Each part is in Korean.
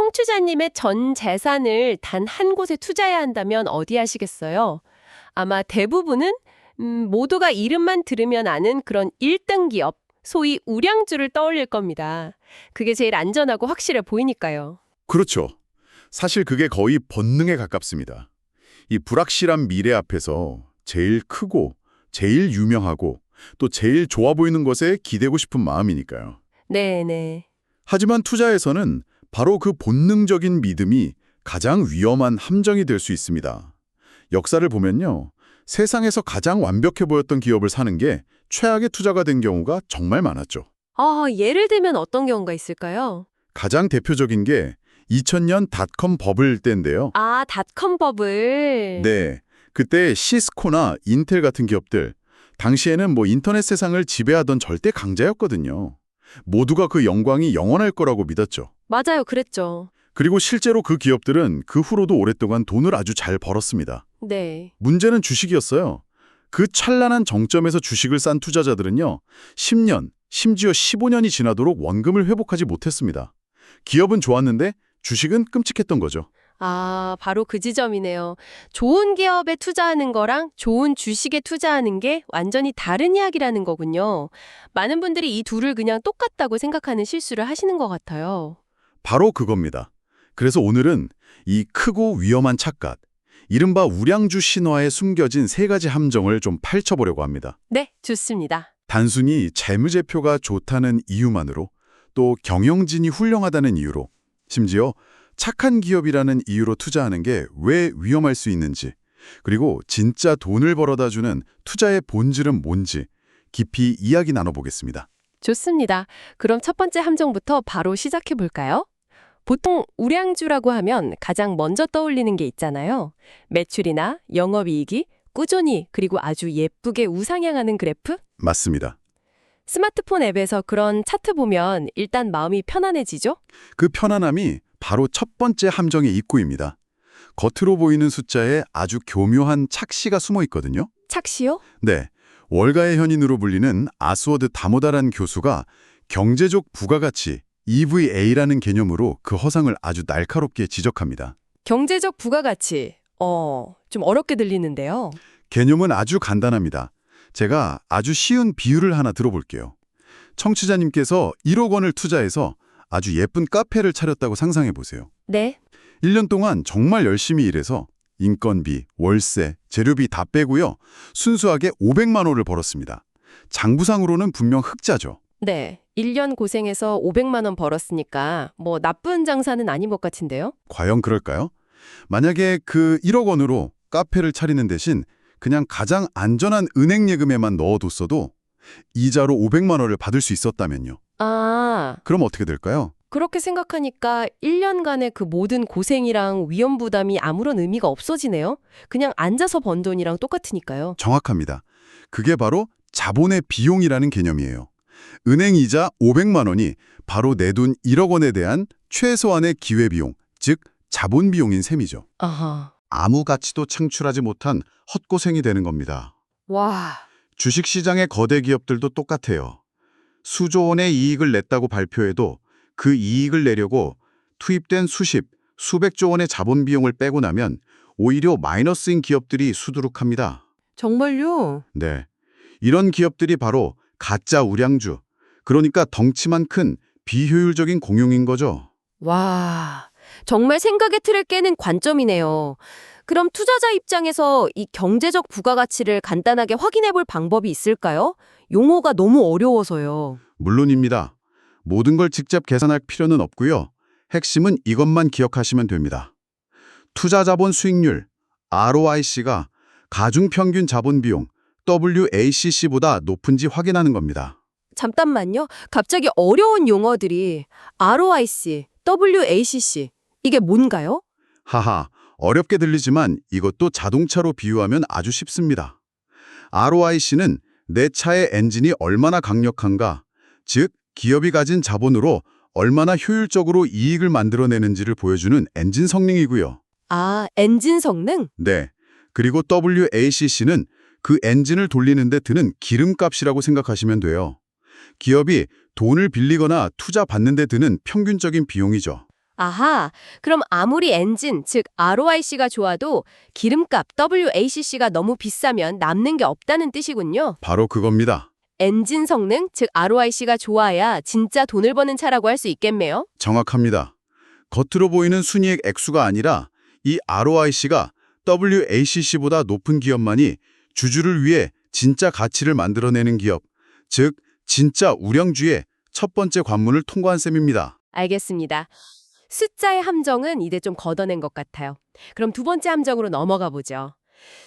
청취자님의 전 재산을 단 한 곳에 투자해야 한다면 어디 하시겠어요? 아마 대부분은 모두가 이름만 들으면 아는 그런 1등 기업, 소위 우량주를 떠올릴 겁니다. 그게 제일 안전하고 확실해 보이니까요. 그렇죠. 사실 그게 거의 본능에 가깝습니다. 이 불확실한 미래 앞에서 제일 크고 제일 유명하고 또 제일 좋아 보이는 것에 기대고 싶은 마음이니까요. 네네. 하지만 투자에서는 바로 그 본능적인 믿음이 가장 위험한 함정이 될 수 있습니다. 역사를 보면요. 세상에서 가장 완벽해 보였던 기업을 사는 게 최악의 투자가 된 경우가 정말 많았죠. 예를 들면 어떤 경우가 있을까요? 가장 대표적인 게 2000년 닷컴 버블 때인데요. 닷컴 버블. 네, 그때 시스코나 인텔 같은 기업들, 당시에는 인터넷 세상을 지배하던 절대 강자였거든요. 모두가 그 영광이 영원할 거라고 믿었죠. 맞아요, 그랬죠. 그리고 실제로 그 기업들은 그 후로도 오랫동안 돈을 아주 잘 벌었습니다. 네. 문제는 주식이었어요. 그 찬란한 정점에서 주식을 싼 투자자들은요, 10년, 심지어 15년이 지나도록 원금을 회복하지 못했습니다. 기업은 좋았는데 주식은 끔찍했던 거죠. 바로 그 지점이네요. 좋은 기업에 투자하는 거랑 좋은 주식에 투자하는 게 완전히 다른 이야기라는 거군요. 많은 분들이 이 둘을 그냥 똑같다고 생각하는 실수를 하시는 것 같아요. 바로 그겁니다. 그래서 오늘은 이 크고 위험한 착각, 이른바 우량주 신화에 숨겨진 세 가지 함정을 좀 파헤쳐보려고 합니다. 네, 좋습니다. 단순히 재무제표가 좋다는 이유만으로, 또 경영진이 훌륭하다는 이유로, 심지어 착한 기업이라는 이유로 투자하는 게 왜 위험할 수 있는지, 그리고 진짜 돈을 벌어다 주는 투자의 본질은 뭔지 깊이 이야기 나눠보겠습니다. 좋습니다. 그럼 첫 번째 함정부터 바로 시작해 볼까요? 보통 우량주라고 하면 가장 먼저 떠올리는 게 있잖아요. 매출이나 영업이익이 꾸준히 그리고 아주 예쁘게 우상향하는 그래프? 맞습니다. 스마트폰 앱에서 그런 차트 보면 일단 마음이 편안해지죠? 그 편안함이 바로 첫 번째 함정의 입구입니다. 겉으로 보이는 숫자에 아주 교묘한 착시가 숨어 있거든요. 착시요? 네, 월가의 현인으로 불리는 아스워드 다모다란 교수가 경제적 부가가치, EVA라는 개념으로 그 허상을 아주 날카롭게 지적합니다. 경제적 부가가치. 좀 어렵게 들리는데요. 개념은 아주 간단합니다. 제가 아주 쉬운 비유를 하나 들어볼게요. 청취자님께서 1억 원을 투자해서 아주 예쁜 카페를 차렸다고 상상해 보세요. 네. 1년 동안 정말 열심히 일해서 인건비, 월세, 재료비 다 빼고요. 순수하게 500만 원을 벌었습니다. 장부상으로는 분명 흑자죠. 네. 1년 고생해서 500만 원 벌었으니까 나쁜 장사는 아닌 것 같은데요? 과연 그럴까요? 만약에 그 1억 원으로 카페를 차리는 대신 그냥 가장 안전한 은행 예금에만 넣어뒀어도 이자로 500만 원을 받을 수 있었다면요. 그럼 그럼 어떻게 될까요? 그렇게 생각하니까 1년간의 그 모든 고생이랑 위험 부담이 아무런 의미가 없어지네요. 그냥 앉아서 번 돈이랑 똑같으니까요. 정확합니다. 그게 바로 자본의 비용이라는 개념이에요. 은행 이자 500만 원이 바로 내 돈 1억 원에 대한 최소한의 기회비용, 즉 자본 비용인 셈이죠. 아하. 아무 가치도 창출하지 못한 헛고생이 되는 겁니다. 와. 주식시장의 거대 기업들도 똑같아요. 수조 원의 이익을 냈다고 발표해도 그 이익을 내려고 투입된 수백조 원의 자본 비용을 빼고 나면 오히려 마이너스인 기업들이 수두룩합니다. 정말요? 네, 이런 기업들이 바로 가짜 우량주, 그러니까 덩치만 큰 비효율적인 공룡인 거죠. 와. 정말 생각의 틀을 깨는 관점이네요. 그럼 투자자 입장에서 이 경제적 부가가치를 간단하게 확인해 볼 방법이 있을까요? 용어가 너무 어려워서요. 물론입니다. 모든 걸 직접 계산할 필요는 없고요. 핵심은 이것만 기억하시면 됩니다. 투자자본 수익률, ROIC가 가중평균 자본비용, WACC보다 높은지 확인하는 겁니다. 잠깐만요. 갑자기 어려운 용어들이 ROIC, WACC. 이게 뭔가요? 하하, 어렵게 들리지만 이것도 자동차로 비유하면 아주 쉽습니다. ROIC는 내 차의 엔진이 얼마나 강력한가, 즉 기업이 가진 자본으로 얼마나 효율적으로 이익을 만들어내는지를 보여주는 엔진 성능이고요. 엔진 성능? 네, 그리고 WACC는 그 엔진을 돌리는 데 드는 기름값이라고 생각하시면 돼요. 기업이 돈을 빌리거나 투자 받는 데 드는 평균적인 비용이죠. 아하, 그럼 아무리 엔진, 즉 ROIC가 좋아도 기름값 WACC가 너무 비싸면 남는 게 없다는 뜻이군요. 바로 그겁니다. 엔진 성능, 즉 ROIC가 좋아야 진짜 돈을 버는 차라고 할 수 있겠네요. 정확합니다. 겉으로 보이는 순이익 액수가 아니라 이 ROIC가 WACC보다 높은 기업만이 주주를 위해 진짜 가치를 만들어내는 기업, 즉 진짜 우량주의 첫 번째 관문을 통과한 셈입니다. 알겠습니다. 숫자의 함정은 이제 좀 걷어낸 것 같아요. 그럼 두 번째 함정으로 넘어가 보죠.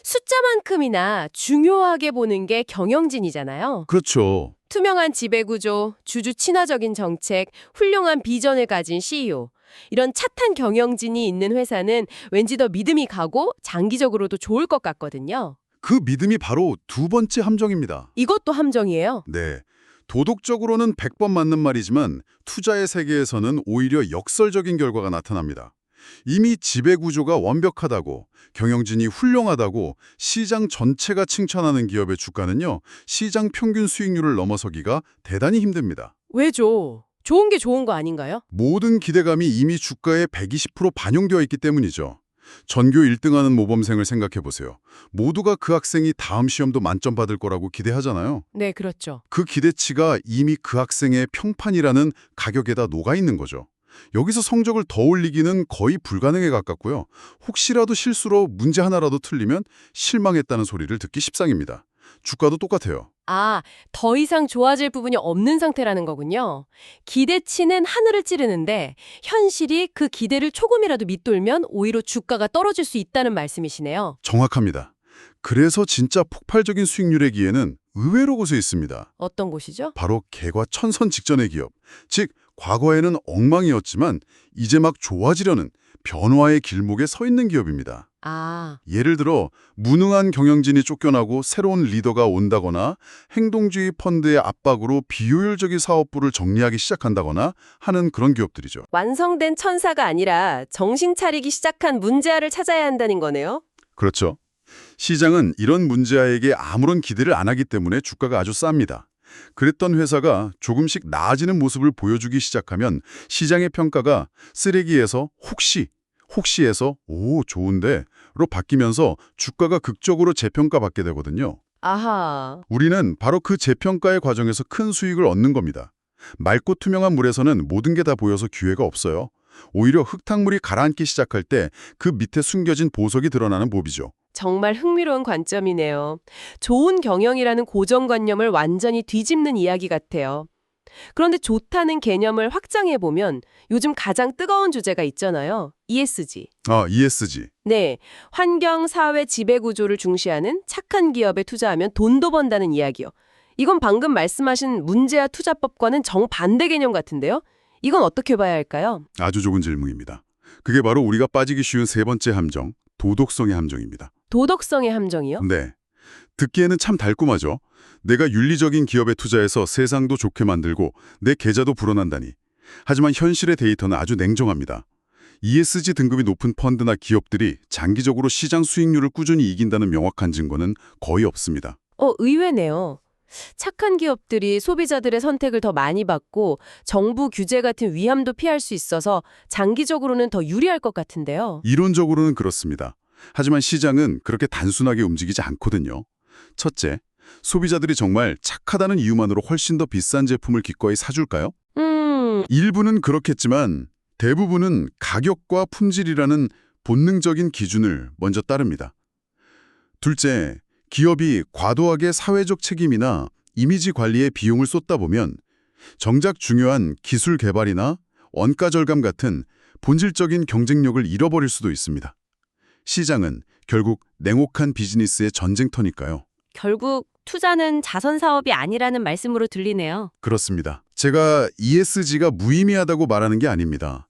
숫자만큼이나 중요하게 보는 게 경영진이잖아요. 그렇죠. 투명한 지배구조, 주주 친화적인 정책, 훌륭한 비전을 가진 CEO. 이런 차탄 경영진이 있는 회사는 왠지 더 믿음이 가고 장기적으로도 좋을 것 같거든요. 그 믿음이 바로 두 번째 함정입니다. 이것도 함정이에요. 네. 도덕적으로는 100번 맞는 말이지만 투자의 세계에서는 오히려 역설적인 결과가 나타납니다. 이미 지배구조가 완벽하다고, 경영진이 훌륭하다고 시장 전체가 칭찬하는 기업의 주가는요, 시장 평균 수익률을 넘어서기가 대단히 힘듭니다. 왜죠? 좋은 게 좋은 거 아닌가요? 모든 기대감이 이미 주가에 120% 반영되어 있기 때문이죠. 전교 1등하는 모범생을 생각해보세요. 모두가 그 학생이 다음 시험도 만점 받을 거라고 기대하잖아요. 네, 그렇죠. 그 기대치가 이미 그 학생의 평판이라는 가격에다 녹아있는 거죠. 여기서 성적을 더 올리기는 거의 불가능에 가깝고요. 혹시라도 실수로 문제 하나라도 틀리면 실망했다는 소리를 듣기 십상입니다. 주가도 똑같아요. 아, 더 이상 좋아질 부분이 없는 상태라는 거군요. 기대치는 하늘을 찌르는데 현실이 그 기대를 조금이라도 밑돌면 오히려 주가가 떨어질 수 있다는 말씀이시네요. 정확합니다. 그래서 진짜 폭발적인 수익률의 기회는 의외로 곳에 있습니다. 어떤 곳이죠? 바로 개과천선 직전의 기업. 즉, 과거에는 엉망이었지만 이제 막 좋아지려는 변화의 길목에 서 있는 기업입니다. 아, 예를 들어 무능한 경영진이 쫓겨나고 새로운 리더가 온다거나 행동주의 펀드의 압박으로 비효율적인 사업부를 정리하기 시작한다거나 하는 그런 기업들이죠. 완성된 천사가 아니라 정신 차리기 시작한 문제아를 찾아야 한다는 거네요. 그렇죠. 시장은 이런 문제아에게 아무런 기대를 안 하기 때문에 주가가 아주 쌉니다. 그랬던 회사가 조금씩 나아지는 모습을 보여주기 시작하면 시장의 평가가 쓰레기에서 혹시에서 오, 좋은데 로 바뀌면서 주가가 극적으로 재평가받게 되거든요. 아하, 우리는 바로 그 재평가의 과정에서 큰 수익을 얻는 겁니다. 맑고 투명한 물에서는 모든 게 다 보여서 기회가 없어요. 오히려 흙탕물이 가라앉기 시작할 때 그 밑에 숨겨진 보석이 드러나는 법이죠. 정말 흥미로운 관점이네요. 좋은 경영이라는 고정관념을 완전히 뒤집는 이야기 같아요. 그런데 좋다는 개념을 확장해보면 요즘 가장 뜨거운 주제가 있잖아요. ESG. ESG. 네, 환경, 사회, 지배구조를 중시하는 착한 기업에 투자하면 돈도 번다는 이야기요. 이건 방금 말씀하신 문제아 투자법과는 정반대 개념 같은데요? 이건 어떻게 봐야 할까요? 아주 좋은 질문입니다. 그게 바로 우리가 빠지기 쉬운 세 번째 함정, 도덕성의 함정입니다. 도덕성의 함정이요? 네. 듣기에는 참 달콤하죠. 내가 윤리적인 기업에 투자해서 세상도 좋게 만들고 내 계좌도 불어난다니. 하지만 현실의 데이터는 아주 냉정합니다. ESG 등급이 높은 펀드나 기업들이 장기적으로 시장 수익률을 꾸준히 이긴다는 명확한 증거는 거의 없습니다. 의외네요. 착한 기업들이 소비자들의 선택을 더 많이 받고 정부 규제 같은 위험도 피할 수 있어서 장기적으로는 더 유리할 것 같은데요. 이론적으로는 그렇습니다. 하지만 시장은 그렇게 단순하게 움직이지 않거든요. 첫째, 소비자들이 정말 착하다는 이유만으로 훨씬 더 비싼 제품을 기꺼이 사줄까요? 일부는 그렇겠지만 대부분은 가격과 품질이라는 본능적인 기준을 먼저 따릅니다. 둘째, 기업이 과도하게 사회적 책임이나 이미지 관리에 비용을 쏟다 보면 정작 중요한 기술 개발이나 원가 절감 같은 본질적인 경쟁력을 잃어버릴 수도 있습니다. 시장은 결국 냉혹한 비즈니스의 전쟁터니까요. 결국 투자는 자선 사업이 아니라는 말씀으로 들리네요. 그렇습니다. 제가 ESG가 무의미하다고 말하는 게 아닙니다.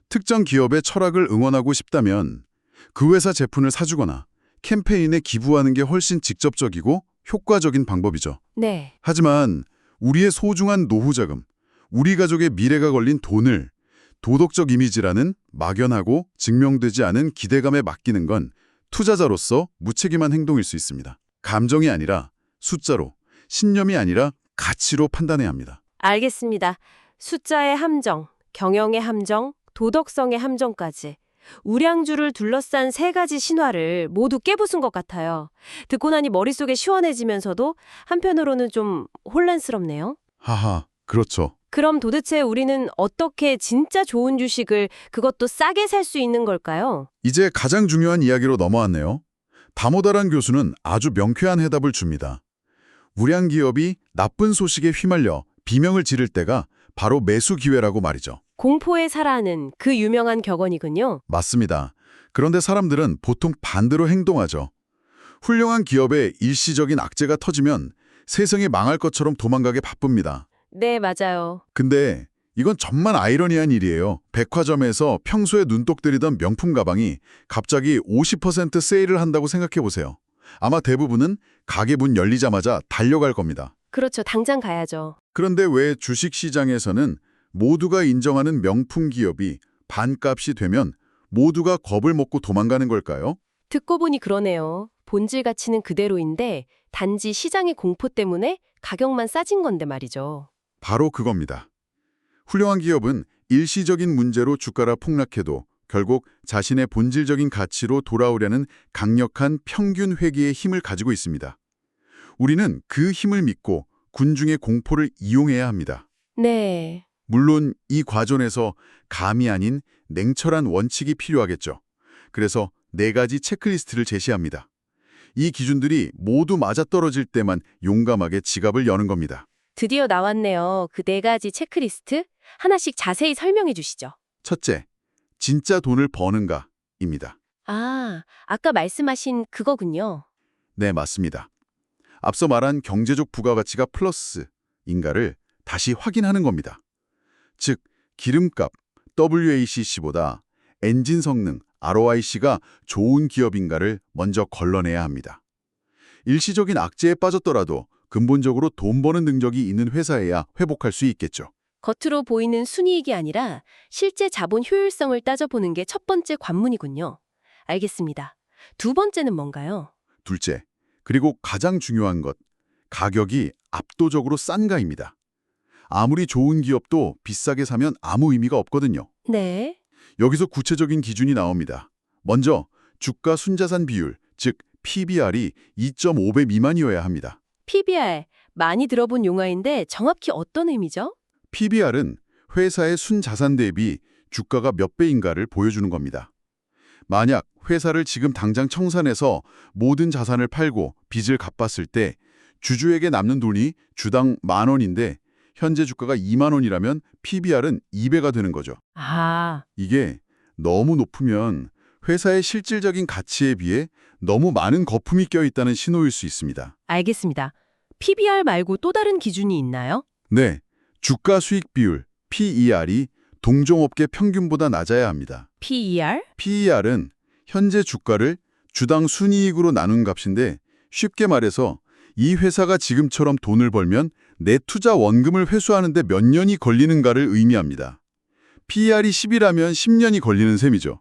특정 기업의 철학을 응원하고 싶다면 그 회사 제품을 사주거나 캠페인에 기부하는 게 훨씬 직접적이고 효과적인 방법이죠. 네. 하지만 우리의 소중한 노후 자금, 우리 가족의 미래가 걸린 돈을 도덕적 이미지라는 막연하고 증명되지 않은 기대감에 맡기는 건 투자자로서 무책임한 행동일 수 있습니다. 감정이 아니라 숫자로, 신념이 아니라 가치로 판단해야 합니다. 알겠습니다. 숫자의 함정, 경영의 함정, 도덕성의 함정까지. 우량주를 둘러싼 세 가지 신화를 모두 깨부순 것 같아요. 듣고 나니 머릿속에 시원해지면서도 한편으로는 좀 혼란스럽네요. 하하, 그렇죠. 그럼 도대체 우리는 어떻게 진짜 좋은 주식을 그것도 싸게 살 수 있는 걸까요? 이제 가장 중요한 이야기로 넘어왔네요. 다모다란 교수는 아주 명쾌한 해답을 줍니다. 우량 기업이 나쁜 소식에 휘말려 비명을 지를 때가 바로 매수 기회라고 말이죠. 공포에 살아는 그 유명한 격언이군요. 맞습니다. 그런데 사람들은 보통 반대로 행동하죠. 훌륭한 기업에 일시적인 악재가 터지면 세상이 망할 것처럼 도망가게 바쁩니다. 네, 맞아요. 근데 이건 정말 아이러니한 일이에요. 백화점에서 평소에 눈독 들이던 명품 가방이 갑자기 50% 세일을 한다고 생각해 보세요. 아마 대부분은 가게 문 열리자마자 달려갈 겁니다. 그렇죠. 당장 가야죠. 그런데 왜 주식시장에서는 모두가 인정하는 명품 기업이 반값이 되면 모두가 겁을 먹고 도망가는 걸까요? 듣고 보니 그러네요. 본질 가치는 그대로인데 단지 시장의 공포 때문에 가격만 싸진 건데 말이죠. 바로 그겁니다. 훌륭한 기업은 일시적인 문제로 주가가 폭락해도 결국 자신의 본질적인 가치로 돌아오려는 강력한 평균 회귀의 힘을 가지고 있습니다. 우리는 그 힘을 믿고 군중의 공포를 이용해야 합니다. 네. 물론 이 과정에서 감이 아닌 냉철한 원칙이 필요하겠죠. 그래서 4가지 체크리스트를 제시합니다. 이 기준들이 모두 맞아떨어질 때만 용감하게 지갑을 여는 겁니다. 드디어 나왔네요. 그 4가지 체크리스트. 하나씩 자세히 설명해 주시죠. 첫째, 진짜 돈을 버는가입니다. 아, 아까 말씀하신 그거군요. 네, 맞습니다. 앞서 말한 경제적 부가가치가 플러스인가를 다시 확인하는 겁니다. 즉, 기름값 WACC보다 엔진 성능 ROIC가 좋은 기업인가를 먼저 걸러내야 합니다. 일시적인 악재에 빠졌더라도 근본적으로 돈 버는 능력이 있는 회사에야 회복할 수 있겠죠. 겉으로 보이는 순이익이 아니라 실제 자본 효율성을 따져보는 게 첫 번째 관문이군요. 알겠습니다. 두 번째는 뭔가요? 둘째, 그리고 가장 중요한 것, 가격이 압도적으로 싼가입니다. 아무리 좋은 기업도 비싸게 사면 아무 의미가 없거든요. 네. 여기서 구체적인 기준이 나옵니다. 먼저 주가 순자산 비율, 즉 PBR이 2.5배 미만이어야 합니다. PBR, 많이 들어본 용어인데 정확히 어떤 의미죠? PBR은 회사의 순자산 대비 주가가 몇 배인가를 보여주는 겁니다. 만약 회사를 지금 당장 청산해서 모든 자산을 팔고 빚을 갚았을 때 주주에게 남는 돈이 주당 10,000원인데 현재 주가가 20,000원이라면 PBR은 2배가 되는 거죠. 아, 이게 너무 높으면 회사의 실질적인 가치에 비해 너무 많은 거품이 껴있다는 신호일 수 있습니다. 알겠습니다. PBR 말고 또 다른 기준이 있나요? 네, 주가 수익 비율 PER이 동종업계 평균보다 낮아야 합니다. PER? PER은 현재 주가를 주당 순이익으로 나눈 값인데 쉽게 말해서 이 회사가 지금처럼 돈을 벌면 내 투자 원금을 회수하는 데 몇 년이 걸리는가를 의미합니다. PER이 10이라면 10년이 걸리는 셈이죠.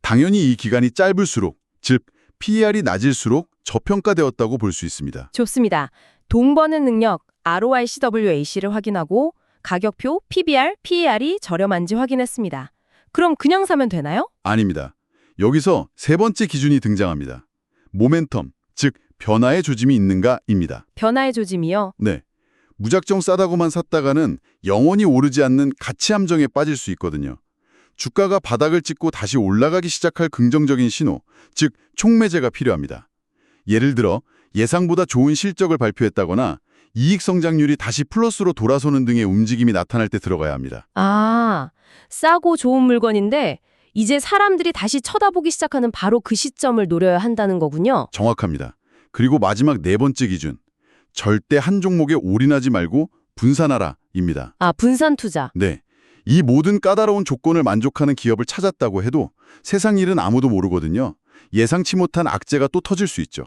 당연히 이 기간이 짧을수록, 즉 PER이 낮을수록 저평가되었다고 볼 수 있습니다. 좋습니다. 돈 버는 능력 ROICWAC를 확인하고 가격표 PBR, PER이 저렴한지 확인했습니다. 그럼 그냥 사면 되나요? 아닙니다. 여기서 세 번째 기준이 등장합니다. 모멘텀, 즉 변화의 조짐이 있는가입니다. 변화의 조짐이요? 네. 무작정 싸다고만 샀다가는 영원히 오르지 않는 가치 함정에 빠질 수 있거든요. 주가가 바닥을 찍고 다시 올라가기 시작할 긍정적인 신호, 즉 촉매제가 필요합니다. 예를 들어 예상보다 좋은 실적을 발표했다거나 이익 성장률이 다시 플러스로 돌아서는 등의 움직임이 나타날 때 들어가야 합니다. 아, 싸고 좋은 물건인데 이제 사람들이 다시 쳐다보기 시작하는 바로 그 시점을 노려야 한다는 거군요. 정확합니다. 그리고 마지막 4번째 기준, 절대 한 종목에 올인하지 말고 분산하라입니다. 아, 분산 투자. 네, 이 모든 까다로운 조건을 만족하는 기업을 찾았다고 해도 세상 일은 아무도 모르거든요. 예상치 못한 악재가 또 터질 수 있죠.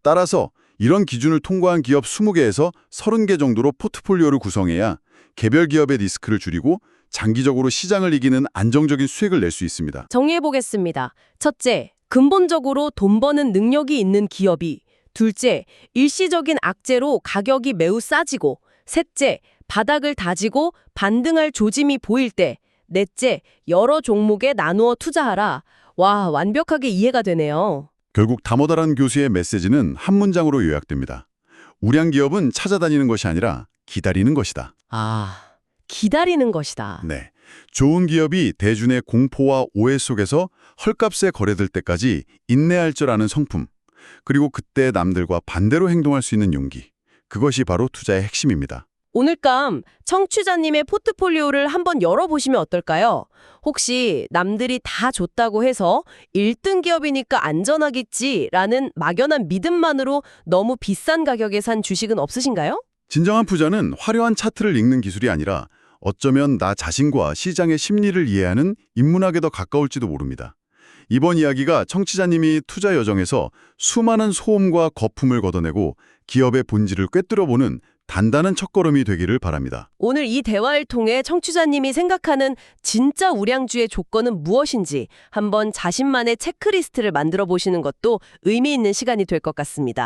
따라서 이런 기준을 통과한 기업 20개에서 30개 정도로 포트폴리오를 구성해야 개별 기업의 리스크를 줄이고 장기적으로 시장을 이기는 안정적인 수익을 낼 수 있습니다. 정리해보겠습니다. 첫째, 근본적으로 돈 버는 능력이 있는 기업이. 둘째, 일시적인 악재로 가격이 매우 싸지고. 셋째, 바닥을 다지고 반등할 조짐이 보일 때. 넷째, 여러 종목에 나누어 투자하라. 와, 완벽하게 이해가 되네요. 결국 다모다란 교수의 메시지는 한 문장으로 요약됩니다. 우량 기업은 찾아다니는 것이 아니라 기다리는 것이다. 아, 기다리는 것이다. 네. 좋은 기업이 대중의 공포와 오해 속에서 헐값에 거래될 때까지 인내할 줄 아는 성품, 그리고 그때 남들과 반대로 행동할 수 있는 용기. 그것이 바로 투자의 핵심입니다. 오늘감 청취자님의 포트폴리오를 한번 열어보시면 어떨까요? 혹시 남들이 다 좋다고 해서 1등 기업이니까 안전하겠지라는 막연한 믿음만으로 너무 비싼 가격에 산 주식은 없으신가요? 진정한 부자는 화려한 차트를 읽는 기술이 아니라 어쩌면 나 자신과 시장의 심리를 이해하는 인문학에 더 가까울지도 모릅니다. 이번 이야기가 청취자님이 투자 여정에서 수많은 소음과 거품을 걷어내고 기업의 본질을 꿰뚫어보는 단단한 첫걸음이 되기를 바랍니다. 오늘 이 대화를 통해 청취자님이 생각하는 진짜 우량주의 조건은 무엇인지 한번 자신만의 체크리스트를 만들어 보시는 것도 의미 있는 시간이 될 것 같습니다.